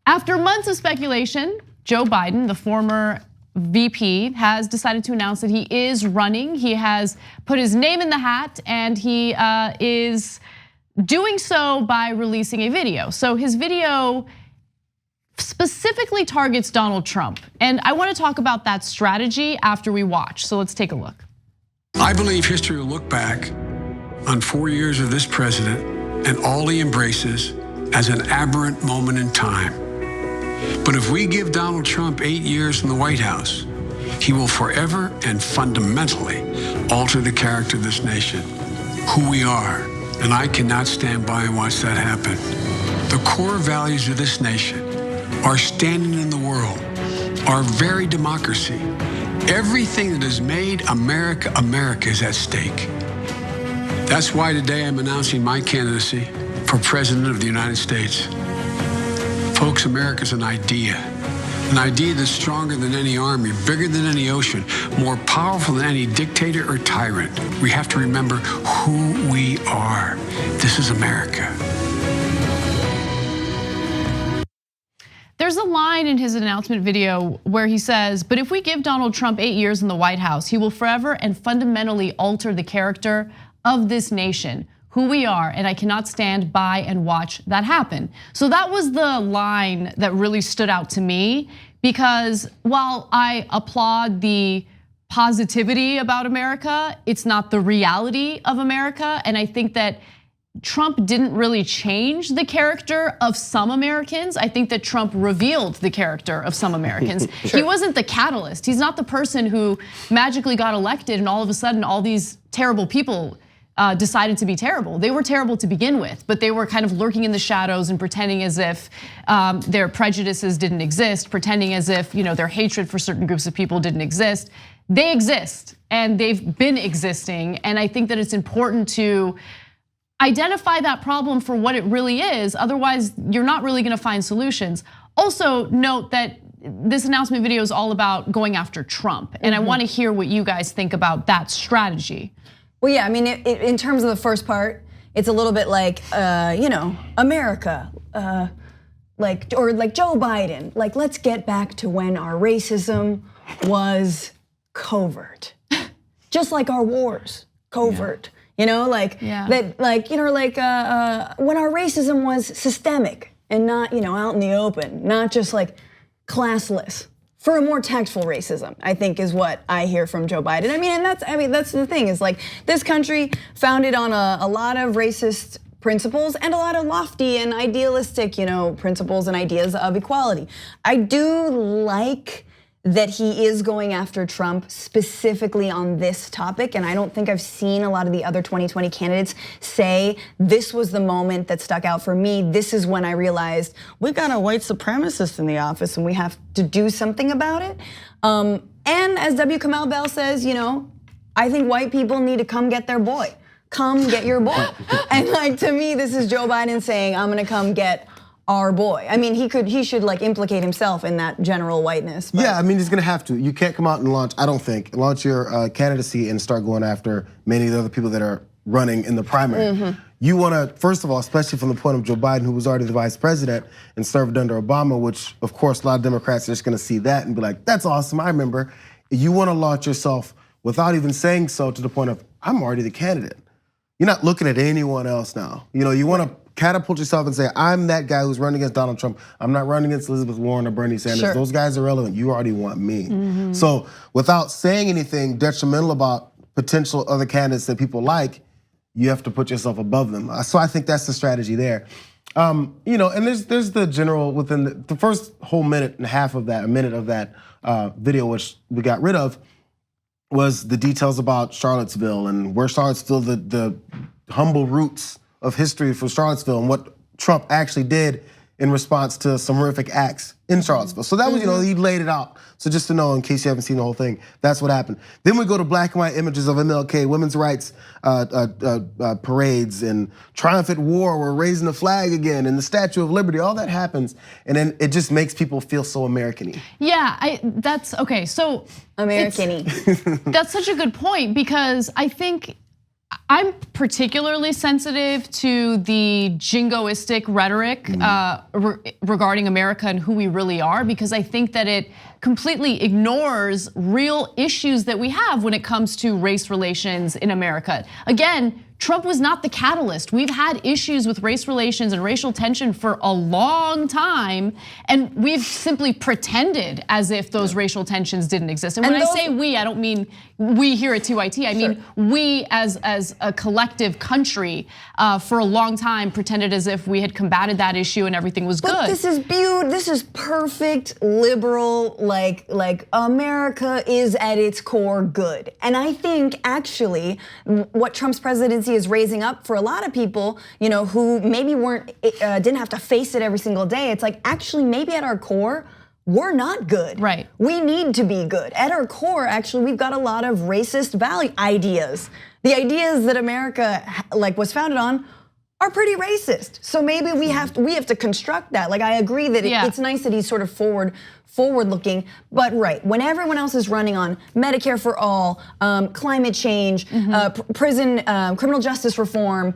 After months of speculation, Joe Biden, the former VP, has decided to announce that he is running. He has put his name in the hat, and he is doing so by releasing a video. So his video specifically targets Donald Trump. And I want to talk about that strategy after we watch. So let's take a look. I believe history will look back on 4 years of this president and all he embraces as an aberrant moment in time. But if we give Donald Trump 8 years in the White House, he will forever and fundamentally alter the character of this nation, who we are. And I cannot stand by and watch that happen. The core values of this nation, our standing in the world, our very democracy, everything that has made America America is at stake. That's why today I'm announcing my candidacy for President of the United States. Folks, America's an idea that's stronger than any army, bigger than any ocean, more powerful than any dictator or tyrant. We have to remember who we are. This is America. There's a line in his announcement video where he says, but if we give Donald Trump 8 years in the White House, he will forever and fundamentally alter the character of this nation, who we are, and I cannot stand by and watch that happen. So that was the line that really stood out to me, because while I applaud the positivity about America, it's not the reality of America. And I think that Trump didn't really change the character of some Americans. I think that Trump revealed the character of some Americans. Sure. He wasn't the catalyst. He's not the person who magically got elected and all of a sudden all these terrible people decided to be terrible. They were terrible to begin with, but they were kind of lurking in the shadows and pretending as if their prejudices didn't exist, pretending as if their hatred for certain groups of people didn't exist. They exist, and they've been existing, and I think that it's important to identify that problem for what it really is. Otherwise, you're not really gonna find solutions. Also, note that this announcement video is all about going after Trump, and I wanna hear what you guys think about that strategy. Well, yeah, I mean, in terms of the first part, it's a little bit like, America, or like Joe Biden, like let's get back to when our racism was covert, just like our wars, covert. When our racism was systemic and not out in the open, not just like classless. For a more tactful racism, I think is what I hear from Joe Biden. That's the thing, is like this country founded on a lot of racist principles and a lot of lofty and idealistic, principles and ideas of equality. I do like that he is going after Trump specifically on this topic, and I don't think I've seen a lot of the other 2020 candidates say this was the moment that stuck out for me. This is when I realized we've got a white supremacist in the office and we have to do something about it. And as W. Kamau Bell says, I think white people need to come get their boy. Come get your boy. And to me, this is Joe Biden saying, I'm gonna come get our boy. I mean, he should like implicate himself in that general whiteness. But. Yeah, I mean, he's gonna have to. You can't come out and launch your candidacy and start going after many of the other people that are running in the primary. You wanna, first of all, especially from the point of Joe Biden, who was already the vice president and served under Obama, which of course a lot of Democrats are just gonna see that and be like, that's awesome, I remember. You wanna launch yourself without even saying so to the point of, I'm already the candidate. You're not looking at anyone else now. You wanna catapult yourself and say, I'm that guy who's running against Donald Trump. I'm not running against Elizabeth Warren or Bernie Sanders. Sure. Those guys are relevant. You already want me. So without saying anything detrimental about potential other candidates that people like, you have to put yourself above them. So I think that's the strategy there. And there's the general, within the first whole minute and a half of that, video, which we got rid of, was the details about Charlottesville and where Charlottesville, the humble roots of history for Charlottesville and what Trump actually did in response to some horrific acts in Charlottesville. So that was, he laid it out. So just to know, in case you haven't seen the whole thing, that's what happened. Then we go to black and white images of MLK, women's rights parades and triumphant war, we're raising the flag again, and the Statue of Liberty, all that happens. And then it just makes people feel so American-y. Yeah, that's, okay, so. American-y. That's such a good point, because I think I'm particularly sensitive to the jingoistic rhetoric regarding America and who we really are, because I think that it completely ignores real issues that we have when it comes to race relations in America. Again, Trump was not the catalyst. We've had issues with race relations and racial tension for a long time, and we've simply pretended as if those racial tensions didn't exist. And when I say we, I don't mean we here at TYT. I mean we as a collective country for a long time pretended as if we had combated that issue and everything was good. But this is this is perfect liberal, like America is at its core good. And I think actually what Trump's presidency is raising up for a lot of people, who maybe didn't have to face it every single day. It's like, actually, maybe at our core, we're not good. Right. We need to be good. At our core, actually, we've got a lot of racist value ideas. The ideas that America was founded on are pretty racist. So maybe we have to construct that. Like, I agree that it's nice that he's sort of forward looking, but right, when everyone else is running on Medicare for all, climate change, prison, criminal justice reform,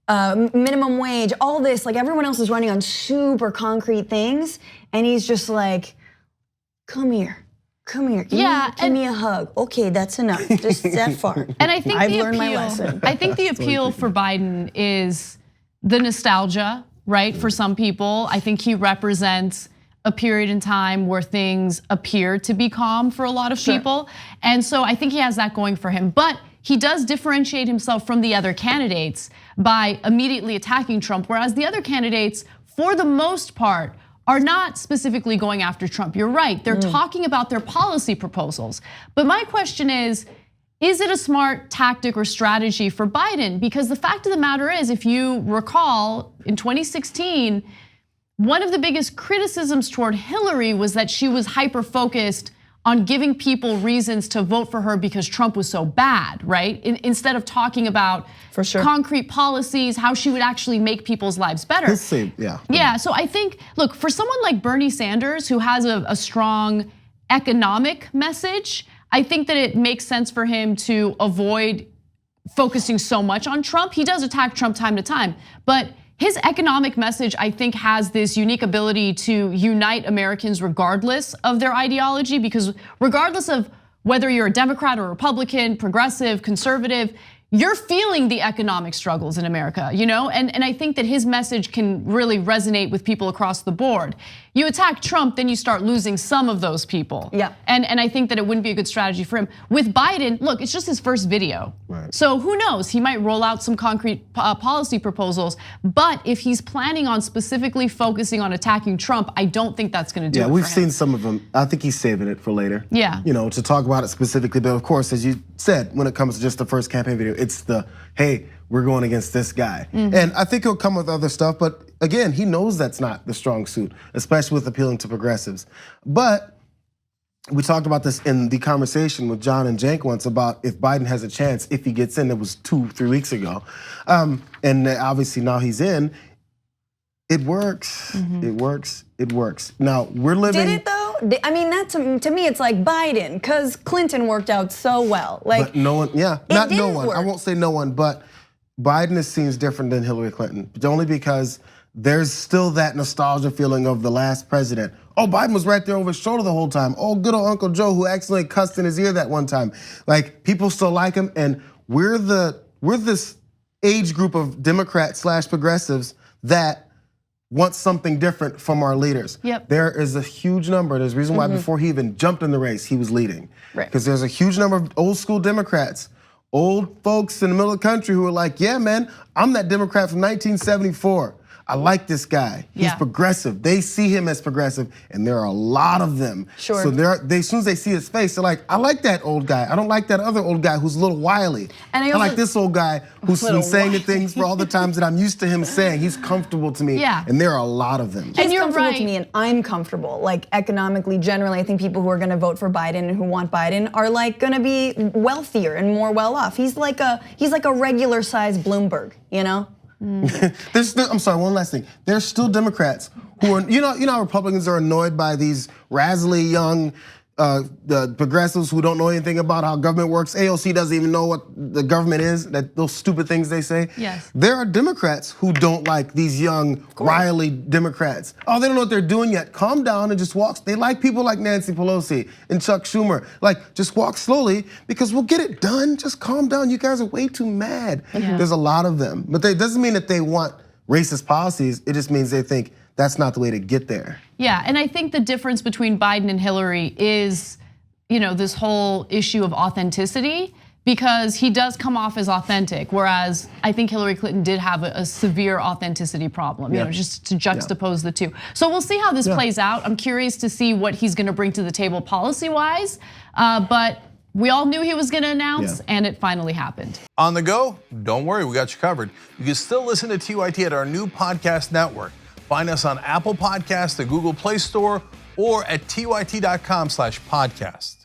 minimum wage, all this, like everyone else is running on super concrete things, and he's just like, come here, give me a hug. Okay, that's enough, just that far. And I think I've learned my lesson. I think the appeal for Biden is the nostalgia, right? For some people, I think he represents a period in time where things appear to be calm for a lot of people. And so I think he has that going for him. But he does differentiate himself from the other candidates by immediately attacking Trump, whereas the other candidates, for the most part, are not specifically going after Trump. You're right, they're talking about their policy proposals. But my question is it a smart tactic or strategy for Biden? Because the fact of the matter is, if you recall, in 2016, one of the biggest criticisms toward Hillary was that she was hyper-focused on giving people reasons to vote for her because Trump was so bad, right? Instead of talking about concrete policies, how she would actually make people's lives better. Yeah, so I think, look, for someone like Bernie Sanders, who has a strong economic message, I think that it makes sense for him to avoid focusing so much on Trump. He does attack Trump time to time, but his economic message, I think, has this unique ability to unite Americans regardless of their ideology, because regardless of whether you're a Democrat or Republican, progressive, conservative, you're feeling the economic struggles in America, and I think that his message can really resonate with people across the board. You attack Trump, then you start losing some of those people. Yeah. And I think that it wouldn't be a good strategy for him. With Biden, look, it's just his first video. Right. So who knows, he might roll out some concrete policy proposals, but if he's planning on specifically focusing on attacking Trump, I don't think that's gonna do it for him. Yeah, we've seen some of them. I think he's saving it for later. Yeah. To talk about it specifically, but of course, as you said, when it comes to just the first campaign video, it's the, hey, we're going against this guy. And I think he'll come with other stuff, but again, he knows that's not the strong suit, especially with appealing to progressives. But we talked about this in the conversation with John and Jank once about if Biden has a chance, if he gets in. It was 2-3 weeks ago. And obviously now he's in. It works, it works, it works. Now, we're living- Did it though? I mean, that to me, it's like Biden, because Clinton worked out so well. But no one, not no one. Work. I won't say no one, but Biden seems different than Hillary Clinton, but only because there's still that nostalgia feeling of the last president. Oh, Biden was right there over his shoulder the whole time. Oh, good old Uncle Joe who accidentally cussed in his ear that one time. Like, people still like him, and we're this age group of Democrats / progressives that want something different from our leaders. Yep. There is a huge number. There's a reason why before he even jumped in the race, he was leading. Right. Because there's a huge number of old school Democrats, old folks in the middle of the country who are like, yeah, man, I'm that Democrat from 1974. I like this guy. He's progressive. They see him as progressive, and there are a lot of them. Sure. So as soon as they see his face, they're like, I like that old guy. I don't like that other old guy who's a little wily. And I like this old guy who's been saying the things for all the times that I'm used to him saying. He's comfortable to me. Yeah. And there are a lot of them. He's comfortable to me, and I'm comfortable. Like, economically, generally, I think people who are gonna vote for Biden and who want Biden are like gonna be wealthier and more well off. He's like a regular size Bloomberg, I'm sorry, one last thing. There's still Democrats who are, how Republicans are annoyed by these razzly young the progressives who don't know anything about how government works. AOC doesn't even know what the government is, those stupid things they say. Yes. There are Democrats who don't like these young, wily Democrats. Oh, they don't know what they're doing yet. Calm down and just walk. They like people like Nancy Pelosi and Chuck Schumer. Like, just walk slowly because we'll get it done. Just calm down. You guys are way too mad. Yeah. There's a lot of them. But it doesn't mean that they want racist policies. It just means they think that's not the way to get there. Yeah, and I think the difference between Biden and Hillary is, this whole issue of authenticity, because he does come off as authentic, whereas I think Hillary Clinton did have a severe authenticity problem, just to juxtapose the two. So we'll see how this plays out. I'm curious to see what he's gonna bring to the table policy-wise, but we all knew he was gonna announce, and it finally happened. On the go? Don't worry, we got you covered. You can still listen to TYT at our new podcast network. Find us on Apple Podcasts, the Google Play Store, or at tyt.com/podcast.